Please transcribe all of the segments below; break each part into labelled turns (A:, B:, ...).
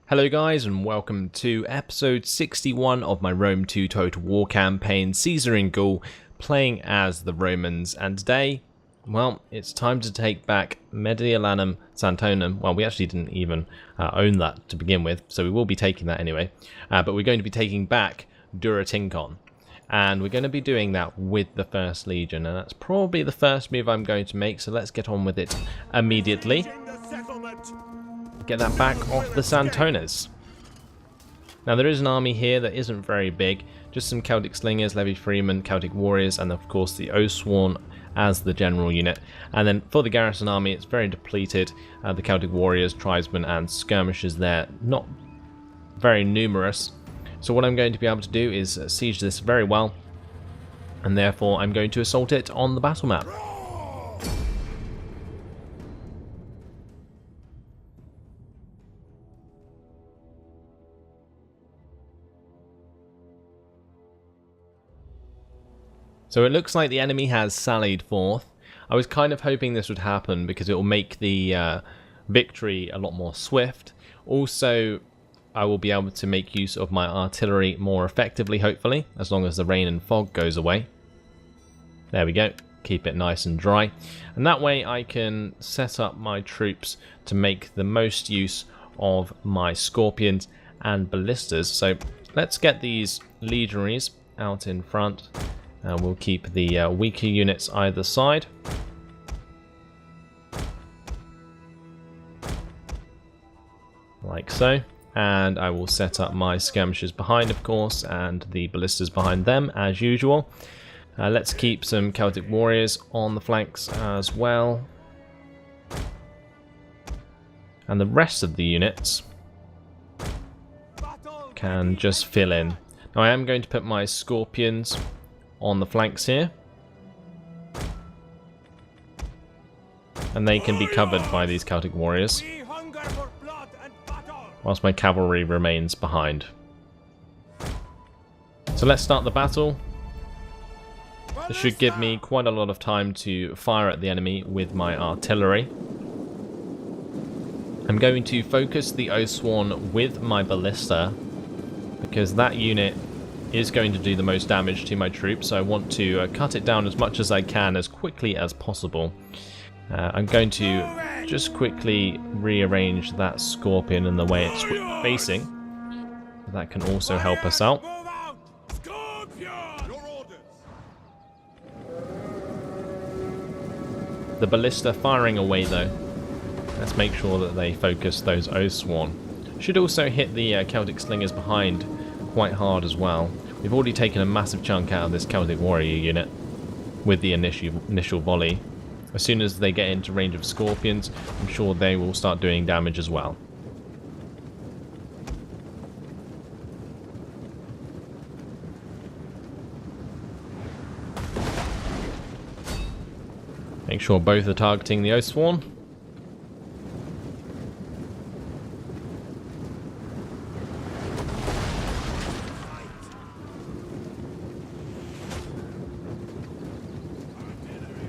A: Hello guys and welcome to episode 61 of my Rome 2 Total War campaign, Caesar in Gaul, playing as the Romans. And today, well, it's time to take back Mediolanum Santonum. Well, we actually didn't even own that to begin with, so we will be taking that anyway. But we're going to be taking back Duratincon. And we're going to be doing that with the 1st Legion, and that's probably the first move I'm going to make, so let's get on with it immediately. Get that back off the Santones. Now there is an army here that isn't very big, just some Celtic slingers, levy freemen, Celtic warriors, and of course the Oathsworn as the general unit. And then for the garrison army, it's very depleted. The Celtic warriors, tribesmen, and skirmishers there, not very numerous. So what I'm going to be able to do is siege this very well, and therefore I'm going to assault it on the battle map. So it looks like the enemy has sallied forth. I was kind of hoping this would happen because it will make the victory a lot more swift. Also, I will be able to make use of my artillery more effectively, hopefully, as long as the rain and fog goes away. There we go. Keep it nice and dry. And that way I can set up my troops to make the most use of my scorpions and ballistas. So let's get these legionaries out in front. We'll keep the weaker units either side. Like so. And I will set up my skirmishers behind, of course, and the ballistas behind them, as usual. Let's keep some Celtic warriors on the flanks as well. And the rest of the units can just fill in. Now I am going to put my scorpions on the flanks here, and they can be covered by these Celtic warriors whilst my cavalry remains behind. So let's start the battle. This should give me quite a lot of time to fire at the enemy with my artillery. I'm going to focus the Oathsworn with my ballista because that unit is going to do the most damage to my troops, so I want to cut it down as much as I can as quickly as possible. I'm going to just quickly rearrange that scorpion in the way it's facing. That can also help us out. The ballista firing away though. Let's make sure that they focus those Oathsworn. Should also hit the Celtic slingers behind quite hard as well. We've already taken a massive chunk out of this Celtic warrior unit with the initial volley. As soon as they get into range of scorpions, I'm sure they will start doing damage as well. Make sure both are targeting the Oathsworn.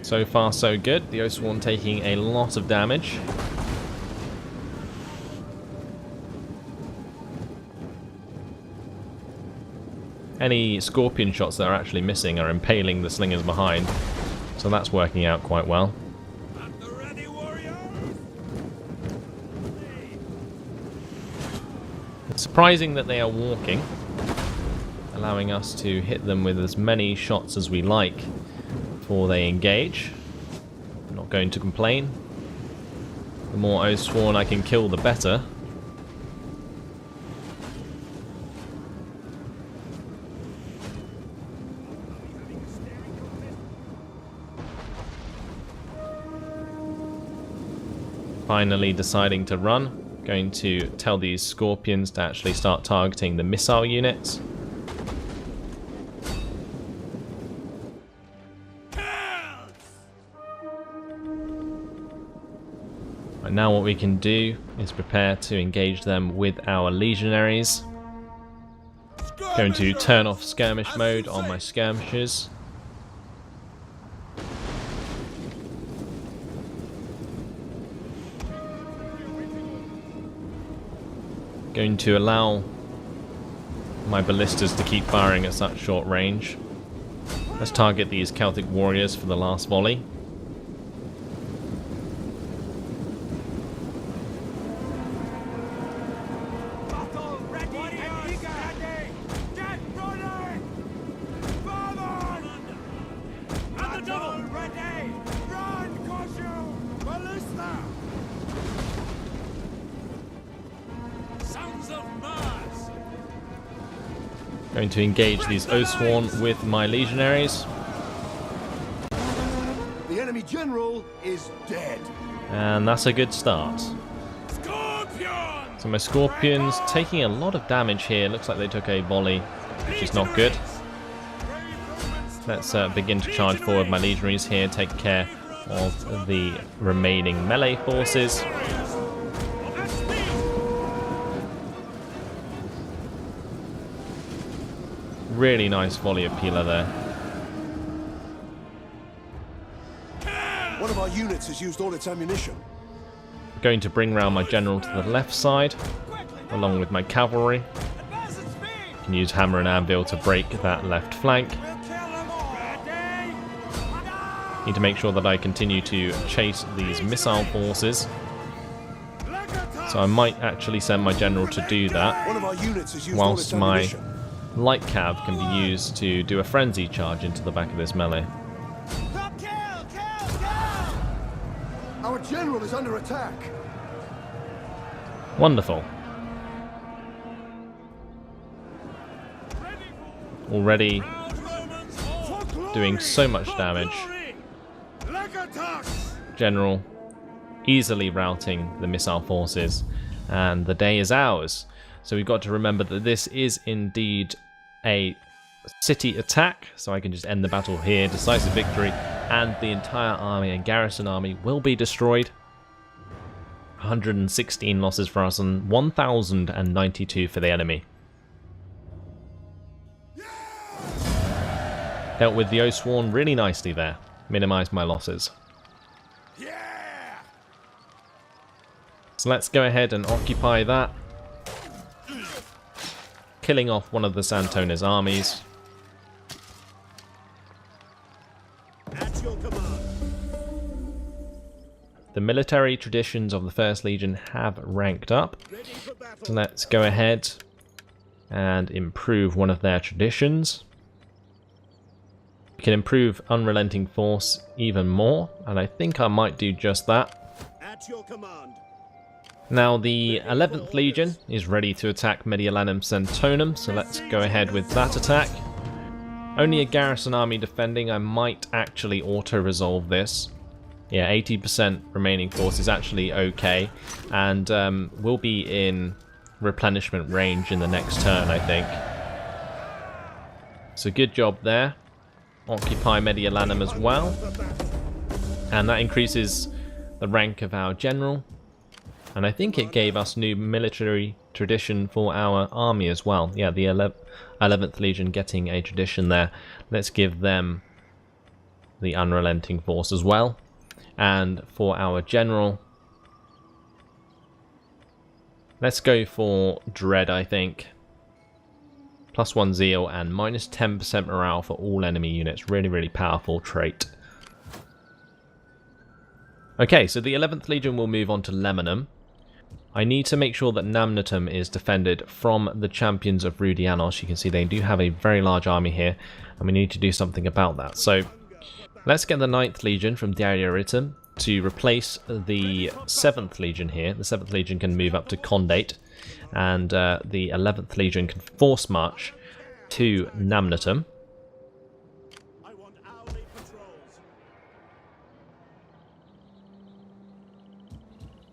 A: So far so good, the Oathsworn taking a lot of damage. Any scorpion shots that are actually missing are impaling the slingers behind, so that's working out quite well. It's surprising that they are walking, allowing us to hit them with as many shots as we like before they engage. I'm not going to complain. The more Oathsworn I can kill, the better. Finally deciding to run. Going to tell these scorpions to actually start targeting the missile units. And now what we can do is prepare to engage them with our legionaries. Going to turn off skirmish mode on my skirmishers. Going to allow my ballistas to keep firing at such short range. Let's target these Celtic warriors for the last volley. Going to engage these Oathsworn with my legionaries.
B: The enemy general is dead.
A: And that's a good start. So my Scorpions taking a lot of damage here. Looks like they took a volley, which is not good. Let's begin to charge forward. My legionaries here take care of the remaining melee forces. Really nice volley of Pila there.
B: One of our units has used all its ammunition.
A: Going to bring round my general to the left side, along with my cavalry. Can use hammer and anvil to break that left flank. Need to make sure that I continue to chase these missile forces. So I might actually send my general to do that,
B: One of our units has used
A: whilst
B: all
A: my
B: its ammunition.
A: light cav can be used to do a frenzy charge into the back of this melee.
B: Our general is under attack.
A: Wonderful. Already doing so much damage. General easily routing the missile forces, and the day is ours. So we've got to remember that this is indeed a city attack, so I can just end the battle here, decisive victory, and the entire army and garrison army will be destroyed. 116 losses for us and 1,092 for the enemy. Dealt with the Oathsworn really nicely there, minimised my losses. So let's go ahead and occupy that, killing off one of the Santona's armies.
B: At your command.
A: The military traditions of the First Legion have ranked up, so let's go ahead and improve one of their traditions. We can improve Unrelenting Force even more, and I think I might do just that.
B: At your command.
A: Now the 11th Legion is ready to attack Mediolanum Santonum, so let's go ahead with that attack. Only a garrison army defending. I might actually auto-resolve this. Yeah, 80% remaining force is actually okay, and we'll be in replenishment range in the next turn, I think. So good job there. Occupy Mediolanum as well, and that increases the rank of our general. And I think it gave us new military tradition for our army as well. Yeah, the 11th Legion getting a tradition there. Let's give them the Unrelenting Force as well. And for our general, let's go for Dread, I think. +1 zeal and -10% morale for all enemy units. Really, really powerful trait. Okay, so the 11th Legion will move on to Lemanum. I need to make sure that Namnatum is defended from the champions of Rudianos. You can see they do have a very large army here, and we need to do something about that. So let's get the 9th Legion from Diarioritum to replace the 7th Legion here. The 7th Legion can move up to Condate, and the 11th Legion can force march to Namnatum.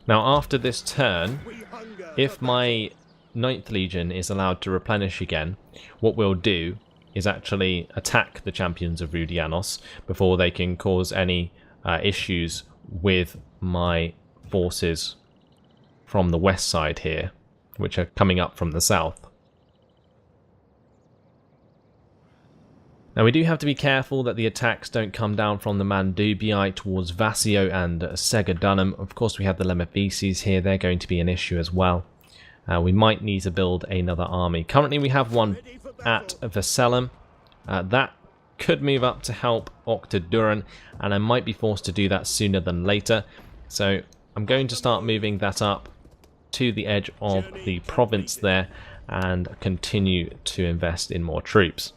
A: Now after this turn, if my 9th Legion is allowed to replenish again, what we'll do is actually attack the champions of Rudianos before they can cause any issues with my forces from the west side here, which are coming up from the south. Now we do have to be careful that the attacks don't come down from the Mandubii towards Vassio and Segadunum. Of course we have the Lemmivices here, they're going to be an issue as well. we might need to build another army. Currently we have one at Veselum. That could move up to help Octaduran, and I might be forced to do that sooner than later. So I'm going to start moving that up to the edge of the province there and continue to invest in more troops.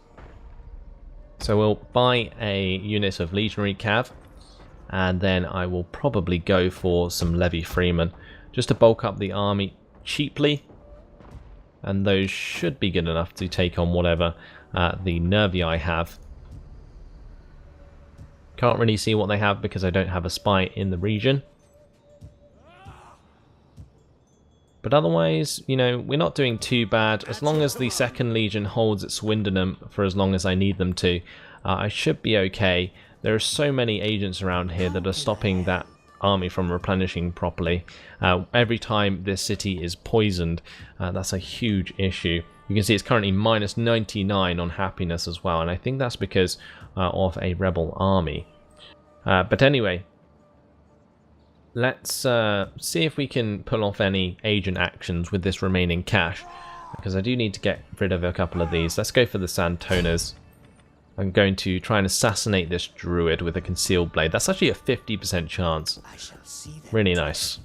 A: So we'll buy a unit of legionary cav, and then I will probably go for some levy freemen just to bulk up the army cheaply, and those should be good enough to take on whatever the Nervii have. Can't really see what they have because I don't have a spy in the region. But otherwise, you know, we're not doing too bad. As long as the 2nd Legion holds at Swindonham for as long as I need them to, I should be okay. There are so many agents around here that are stopping that army from replenishing properly. Every time this city is poisoned, that's a huge issue. You can see it's currently minus 99 on happiness as well, and I think that's because of a rebel army. But anyway, let's see if we can pull off any agent actions with this remaining cash, because I do need to get rid of a couple of these. Let's go for the Santonas. I'm going to try and assassinate this druid with a concealed blade. That's actually a 50% chance. Really nice.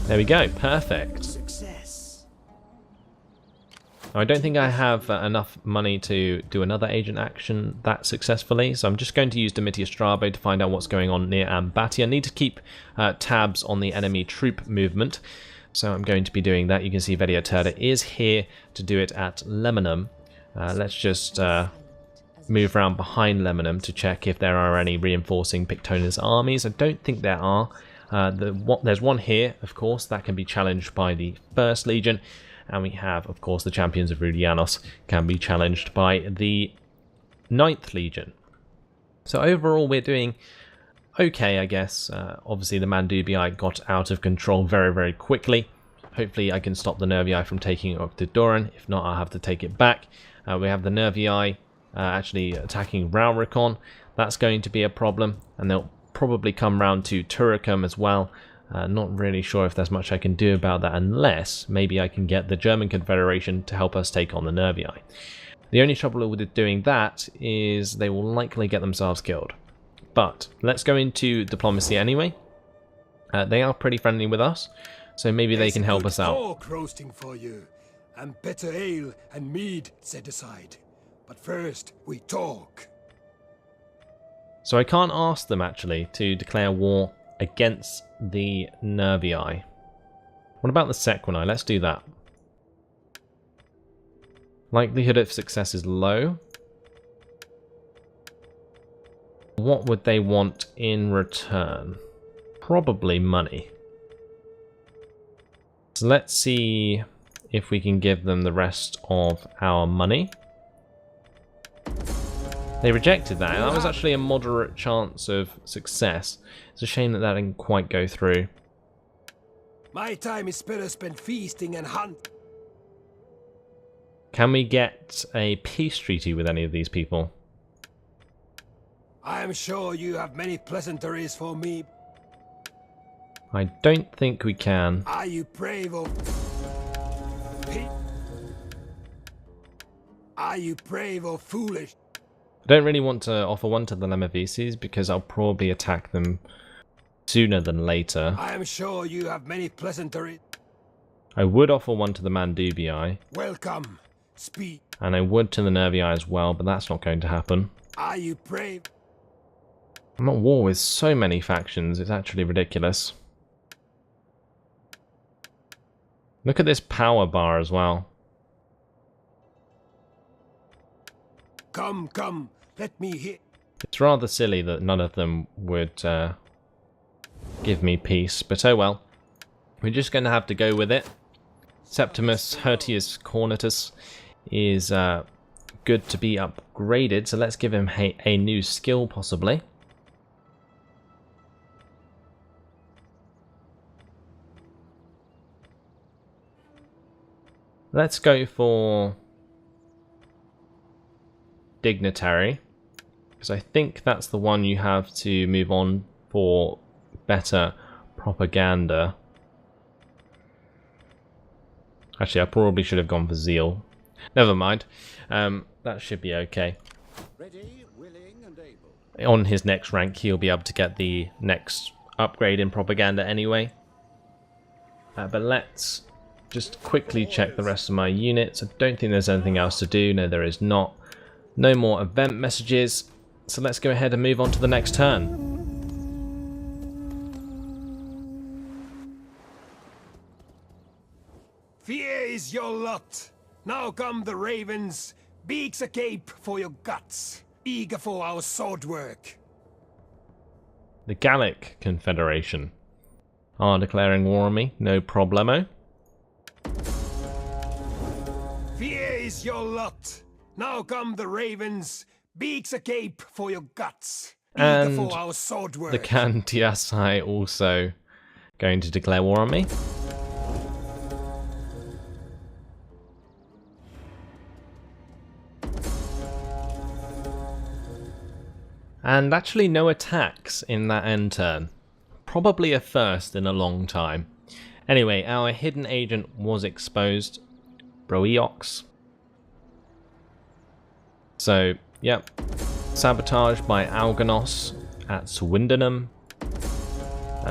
A: There we go, perfect. Now, I don't think I have enough money to do another agent action that successfully, so I'm just going to use Domitia Strabo to find out what's going on near Ambatia. I need to keep tabs on the enemy troop movement, so I'm going to be doing that. You can see Vediaturda is here to do it at Lemanum. Let's just move around behind Lemanum to check if there are any reinforcing Pictona's armies. I don't think there are. There's one here, of course, that can be challenged by the 1st Legion. And we have, of course, the champions of Rudianos can be challenged by the 9th Legion. So overall, we're doing okay, I guess. Obviously, the Mandubii got out of control very, very quickly. Hopefully, I can stop the Nervii from taking Octaduran. If not, I'll have to take it back. We have the Nervii actually attacking Rauricon. That's going to be a problem. And they'll probably come round to Turicum as well. Not really sure if there's much I can do about that, unless maybe I can get the German Confederation to help us take on the Nervii. The only trouble with doing that is they will likely get themselves killed. But let's go into diplomacy anyway. They are pretty friendly with us, so maybe they can help us out.
B: Pork roasting for you, and better ale and mead set aside. But first, we talk.
A: So I can't ask them actually to declare war against the Nervii. What about the Sequini? Let's do that. Likelihood of success is low. What would they want in return? Probably money. So let's see if we can give them the rest of our money. They rejected that. That was actually a moderate chance of success. It's a shame that that didn't quite go through.
B: My time is better spent feasting and hunt.
A: Can we get a peace treaty with any of these people?
B: I am sure you have many pleasantries for me.
A: I don't think we can.
B: Are you brave or... Are you brave or foolish?
A: I don't really want to offer one to the Lemmavices because I'll probably attack them sooner than later.
B: I am sure you have many pleasantries.
A: I would offer one to the Mandubii.
B: Welcome. Speak.
A: And I would to the Nervii as well, but that's not going to happen.
B: Are you brave?
A: I'm at war with so many factions, it's actually ridiculous. Look at this power bar as well.
B: Come, come, let me hit.
A: It's rather silly that none of them would give me peace, but oh well. We're just going to have to go with it. Septimus Hirtius Cornutus is good to be upgraded, so let's give him a new skill possibly. Let's go for Dignitary, because I think that's the one you have to move on for better propaganda. Actually, I probably should have gone for zeal. Never mind. That should be okay.
C: Ready, willing, and able.
A: On his next rank, he'll be able to get the next upgrade in propaganda anyway. But let's just quickly check the rest of my units. I don't think there's anything else to do. No, there is not. No more event messages. So let's go ahead and move on to the next turn.
B: Fear is your lot. Now come the ravens, beaks agape for your guts, eager for our sword work.
A: The Gallic Confederation are declaring war on me. No problemo.
B: Fear is your lot. Now come the ravens, beaks agape for your guts, eager
A: And
B: for our sword work.
A: the Cantiasai also going to declare war on me. And actually no attacks in that end turn. Probably a first in a long time. Anyway, our hidden agent was exposed. Broeox. So, yep. Sabotage by Algonos at Swindonum.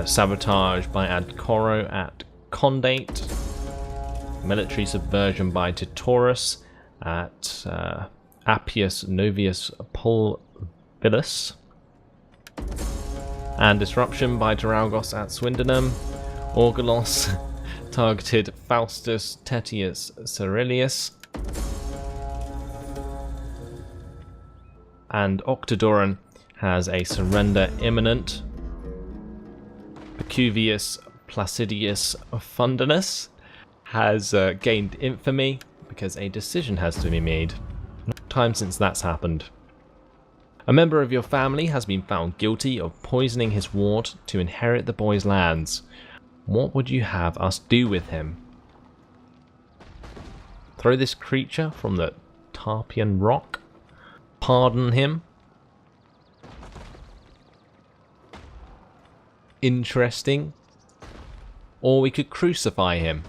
A: Sabotage by Adcoro at Condate. Military subversion by Titorus at Appius Novius Pulvillus. And disruption by Duralgos at Swindonum. Orgalos targeted Faustus Tetius Cerilius. And Octodoran has a surrender imminent. Pecuvius Placidius Fundinus has gained infamy because a decision has to be made. Time since that's happened. A member of your family has been found guilty of poisoning his ward to inherit the boy's lands. What would you have us do with him? Throw this creature from the Tarpeian Rock? Pardon him? Interesting. Or we could crucify him.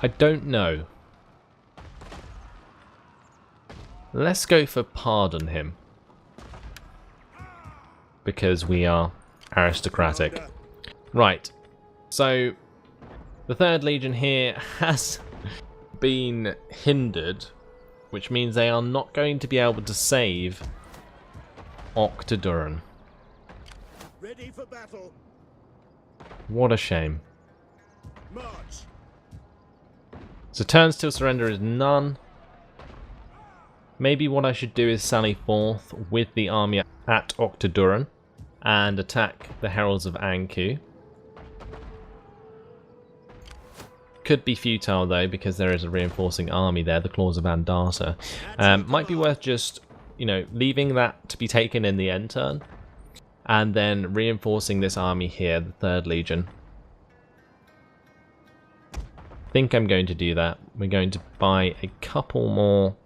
A: I don't know. Let's go for pardon him. Because we are aristocratic. Right. So, the 3rd Legion here has been hindered, which means they are not going to be able to save Octodoran.
C: Ready for battle.
A: What a shame.
C: March.
A: So turns till surrender is none. Maybe what I should do is sally forth with the army at Octodoran and attack the Heralds of Anku. Could be futile though, because there is a reinforcing army there, the Claws of Andata. Might be worth just, you know, leaving that to be taken in the end turn, and then reinforcing this army here, the 3rd Legion. I think I'm going to do that. We're going to buy a couple more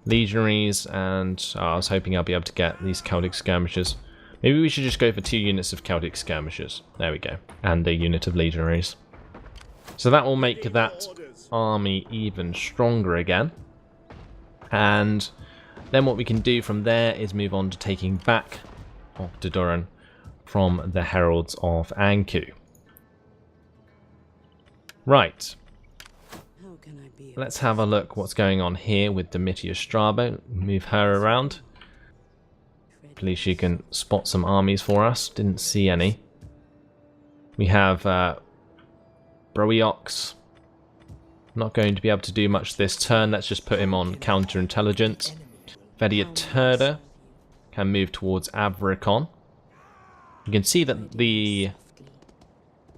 A: legionaries, and I was hoping I'll be able to get these Celtic skirmishers. Maybe we should just go for 2 units of Celtic skirmishers. There we go. And a unit of legionaries. So that will make that army even stronger again. And then what we can do from there is move on to taking back Octodoran from the Heralds of Anku. Right. Let's have a look what's going on here with Domitia Strabo. Move her around. Hopefully she can spot some armies for us. Didn't see any. We have Broeox. Not going to be able to do much this turn. Let's just put him on counterintelligence. Vediaturda can move towards Avricon. You can see that the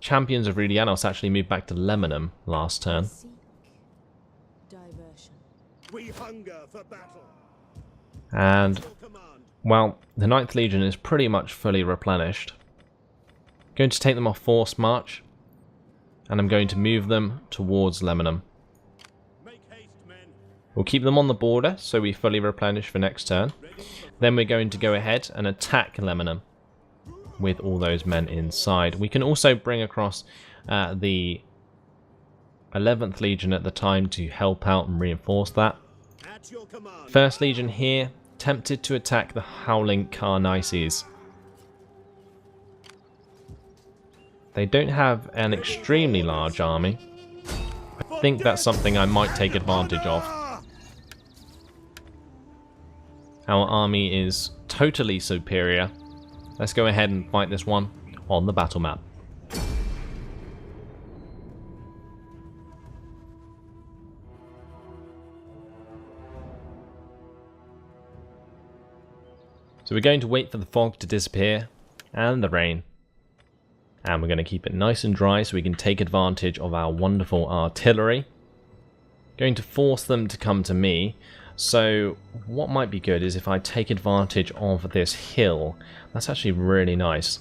A: champions of Rudianos actually moved back to Lemanum last turn.
C: We hunger for battle.
A: And, well, the 9th Legion is pretty much fully replenished. Going to take them off force march, and I'm going to move them towards Lemanum.
C: Make haste, men.
A: We'll keep them on the border, so we fully replenish for next turn. Then we're going to go ahead and attack Lemanum with all those men inside. We can also bring across the 11th Legion at the time to help out and reinforce that.
C: At your command.
A: 1st Legion here, tempted to attack the Howling Carnices. They don't have an extremely large army. I think that's something I might take advantage of. Our army is totally superior. Let's go ahead and fight this one on the battle map. So we're going to wait for the fog to disappear and the rain. And we're going to keep it nice and dry so we can take advantage of our wonderful artillery. Going to force them to come to me. So what might be good is if I take advantage of this hill. That's actually really nice.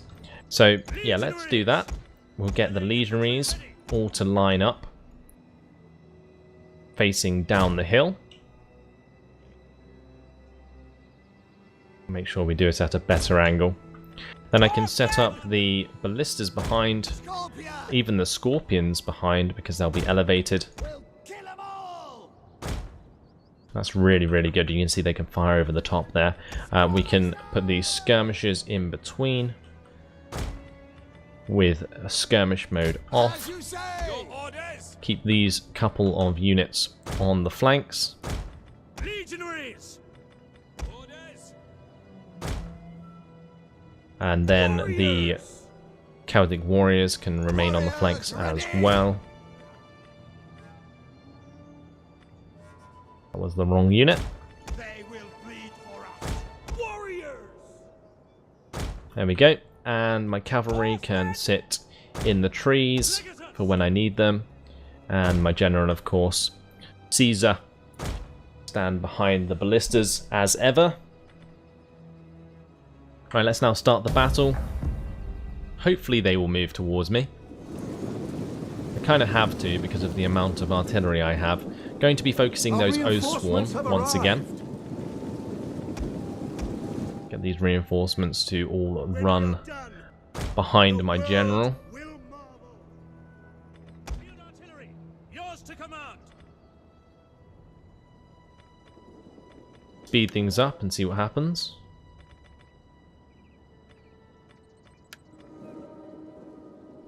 A: So yeah, let's do that. We'll get the legionaries all to line up, facing down the hill. Make sure we do it at a better angle. Then I can set up the ballistas behind, even the scorpions behind, because they'll be elevated. That's really, really good. You can see they can fire over the top there. We can put these skirmishers in between with a skirmish mode off. Keep these couple of units on the flanks.
C: Legionaries.
A: And then the Celtic warriors can remain on the flanks as well. That was the wrong unit.
C: They will bleed for us. Warriors.
A: There we go. And my cavalry can sit in the trees for when I need them. And my general, of course, Caesar, stand behind the ballistas as ever. Right, let's now start the battle. Hopefully they will move towards me. I kind of have to because of the amount of artillery I have. Going to be focusing those O-Swarm once again. Get these reinforcements to all run behind my general. Speed things up and see what happens.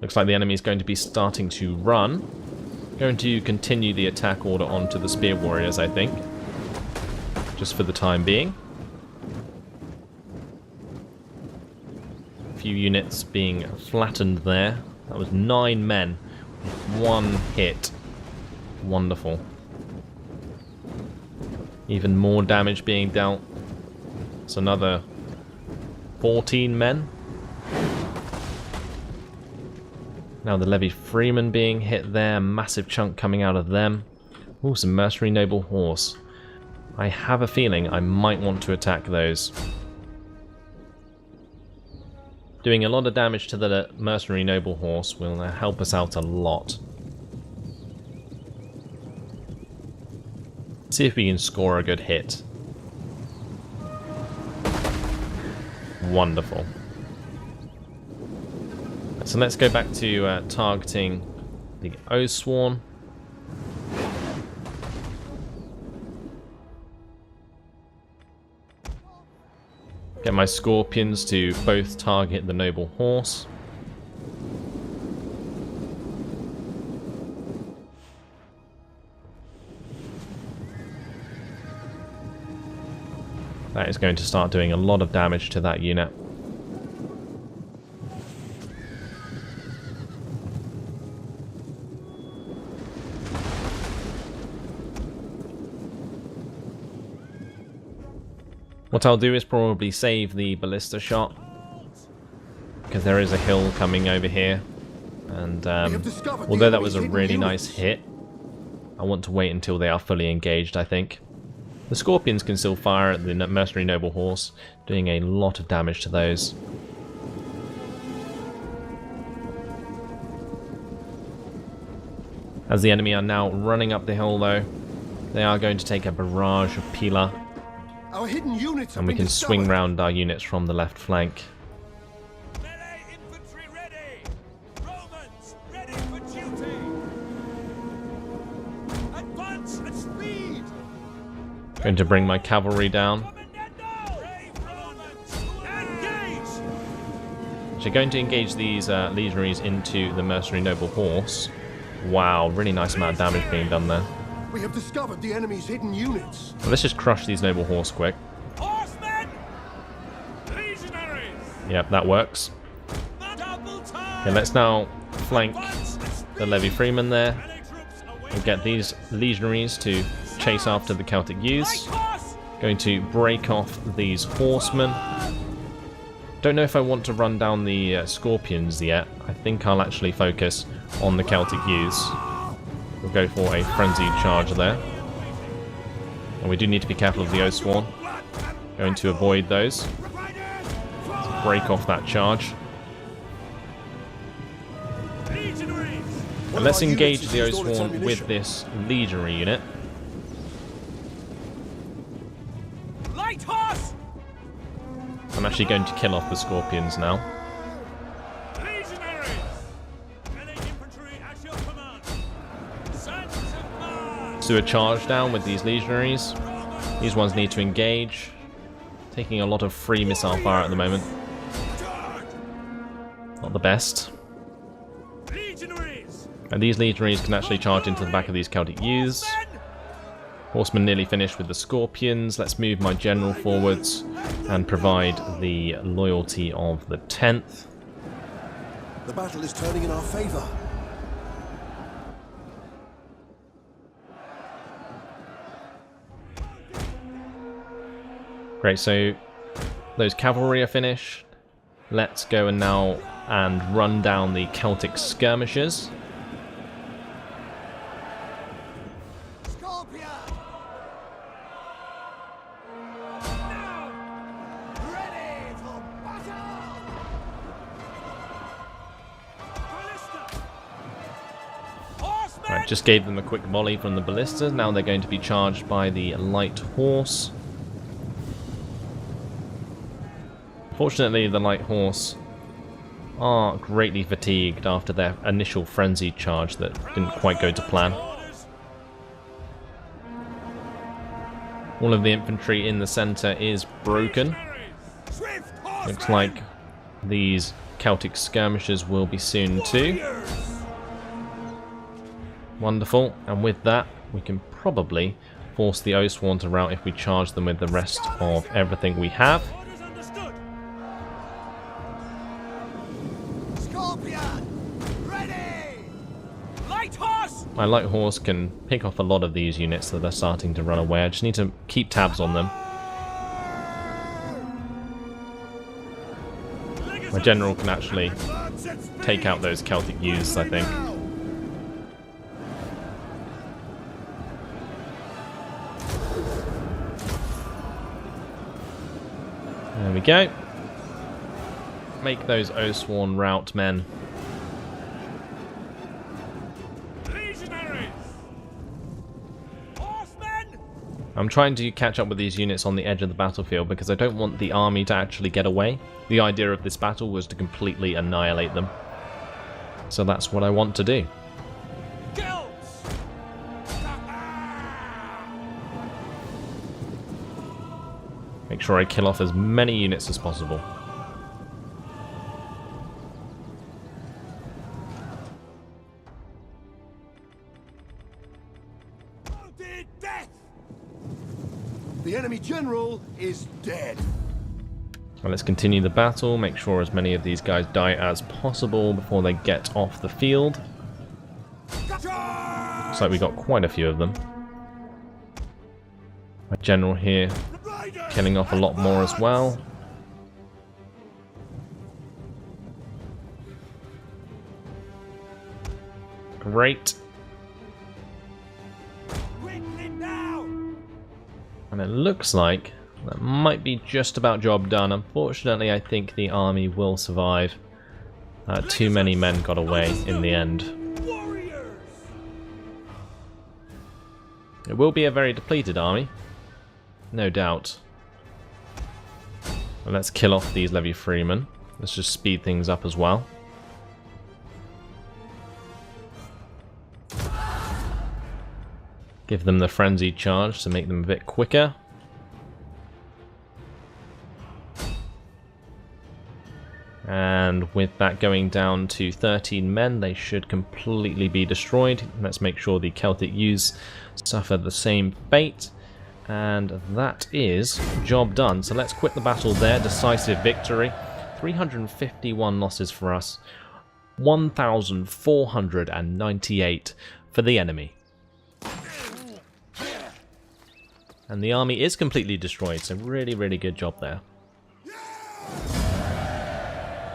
A: Looks like the enemy is going to be starting to run. Going to continue the attack order onto the spear warriors, I think. Just for the time being. A few units being flattened there. That was 9 men with 1 hit. Wonderful. Even more damage being dealt. It's another 14 men. Now the Levy Freeman being hit there, massive chunk coming out of them. Ooh, some Mercenary Noble Horse. I have a feeling I might want to attack those. Doing a lot of damage to the Mercenary Noble Horse will help us out a lot. See if we can score a good hit. Wonderful. So let's go back to targeting the O-Swarm. Get my Scorpions to both target the Noble Horse. That is going to start doing a lot of damage to that unit. What I'll do is probably save the ballista shot, because there is a hill coming over here, and although that was a really nice hit, I want to wait until they are fully engaged, I think. The Scorpions can still fire at the Mercenary Noble Horse, doing a lot of damage to those. As the enemy are now running up the hill though, they are going to take a barrage of Pila.
B: Our hidden units
A: And we can swing round our units from the left flank. Going to bring my cavalry down. So going to engage these legionaries into the mercenary noble horse. Wow, really nice amount of damage being done there.
C: We have discovered the enemy's hidden units.
A: Well, let's just crush these noble horse quick.
C: Horsemen! Legionaries!
A: Yep, that works. Okay, let's now flank the levy freemen there. We'll get these legionaries to chase after the Celtic youths. Going to break off these horsemen. Don't know if I want to run down the scorpions yet. I think I'll actually focus on the Celtic youths. We'll go for a frenzied charge there. And we do need to be careful of the Oathsworn. Going to avoid those. Let's break off that charge. And let's engage the Oathsworn with this legionary unit. I'm actually going to kill off the scorpions now. Let's do a charge down with these legionaries. These ones need to engage. Taking a lot of free missile fire at the moment. Not the best. And these legionaries can actually charge into the back of these Celtic youths. Horsemen nearly finished with the scorpions. Let's move my general forwards and provide the loyalty of the 10th.
C: The battle is turning in our favor.
A: Great, so those cavalry are finished. Let's go and now run down the Celtic skirmishers. Right, just gave them a quick volley from the ballistas. Now they're going to be charged by the light horse. Fortunately, the light horse are greatly fatigued after their initial frenzied charge that didn't quite go to plan. All of the infantry in the center is broken. Looks like these Celtic skirmishers will be soon too. Wonderful, and with that we can probably force the Oathsworn to rout if we charge them with the rest of everything we have. My light horse can pick off a lot of these units that are starting to run away. I just need to keep tabs on them. My general can actually take out those Celtic youths, I think. There we go. Make those Oathsworn rout men. I'm trying to catch up with these units on the edge of the battlefield because I don't want the army to actually get away. The idea of this battle was to completely annihilate them. So that's what I want to do. Make sure I kill off as many units as possible.
C: The enemy general is dead.
A: Well, let's continue the battle, make sure as many of these guys die as possible before they get off the field. Looks like we got quite a few of them. My general here killing off a lot more as well. Great. And it looks like that might be just about job done. Unfortunately, I think the army will survive. Too many men got away in the end. It will be a very depleted army, no doubt. Well, let's kill off these levy freemen. Let's just speed things up as well. Give them the frenzied charge to make them a bit quicker. And with that going down to 13 men, they should completely be destroyed. Let's make sure the Celtic youths suffer the same fate. And that is job done. So let's quit the battle there. Decisive victory. 351 losses for us. 1,498 for the enemy. And the army is completely destroyed. So really, really good job there.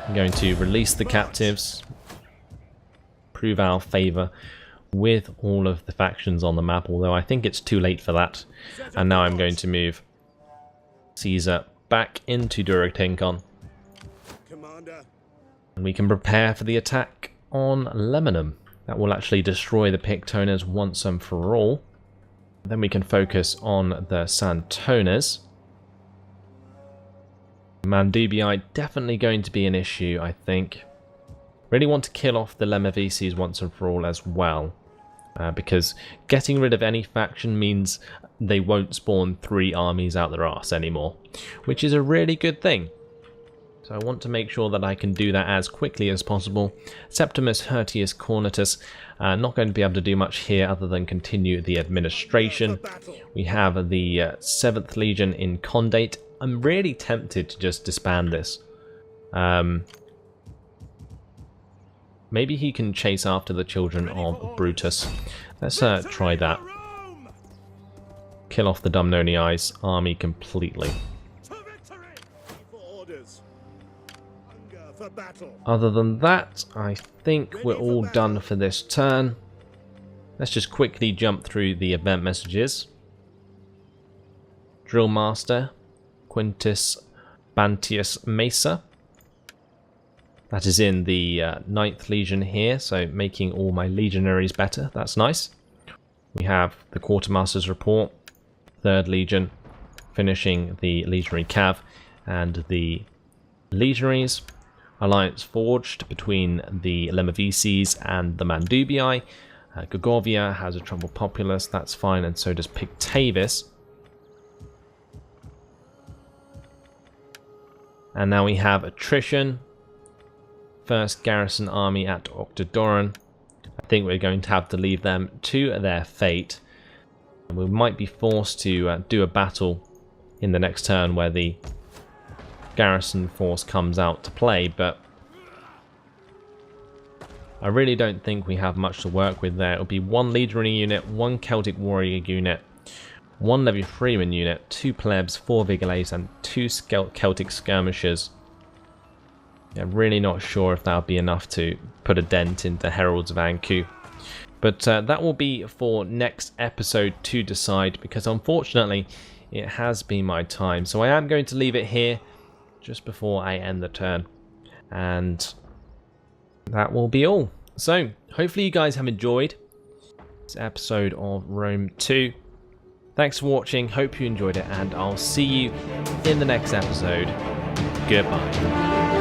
A: I'm going to release the captives, prove our favour with all of the factions on the map, although I think it's too late for that. And now I'm going to move Caesar back into Duratincon. And we can prepare for the attack on Lemanum. That will actually destroy the Pictones once and for all. Then we can focus on the Santones. Mandubii definitely going to be an issue, I think. Really want to kill off the Lemmavices once and for all as well. Because getting rid of any faction means they won't spawn 3 armies out their arse anymore. Which is a really good thing. So I want to make sure that I can do that as quickly as possible. Septimus Hirtius Cornutus, not going to be able to do much here other than continue the administration. We have the 7th Legion in Condate. I'm really tempted to just disband this. Maybe he can chase after the children of Brutus. Let's try that. Kill off the Dumnonii's army completely. Other than that, I think we're all done for this turn. Let's just quickly jump through the event messages. Drill Master Quintus Bantius Mesa. That is in the 9th Legion here, so making all my legionaries better. That's nice. We have the Quartermaster's Report, 3rd Legion, finishing the Legionary Cav, and the Legionaries. Alliance forged between the Lemmavices and the Mandubii. Gergovia has a troubled populace, that's fine, and so does Pictavis. And now we have attrition. 1st Garrison Army at Octodoron. I think we're going to have to leave them to their fate. We might be forced to do a battle in the next turn where the garrison force comes out to play, but I really don't think we have much to work with there. It'll be 1 legionary unit, 1 Celtic warrior unit, 1 Levy Freeman unit, 2 plebs, 4 Vigilais, and 2 Celtic skirmishers. Yeah, really not sure if that'll be enough to put a dent into Heralds of Anku. But that will be for next episode to decide, because unfortunately it has been my time. So I am going to leave it here just before I end the turn. And that will be all. So hopefully you guys have enjoyed this episode of Rome 2. Thanks for watching, hope you enjoyed it, and I'll see you in the next episode. Goodbye.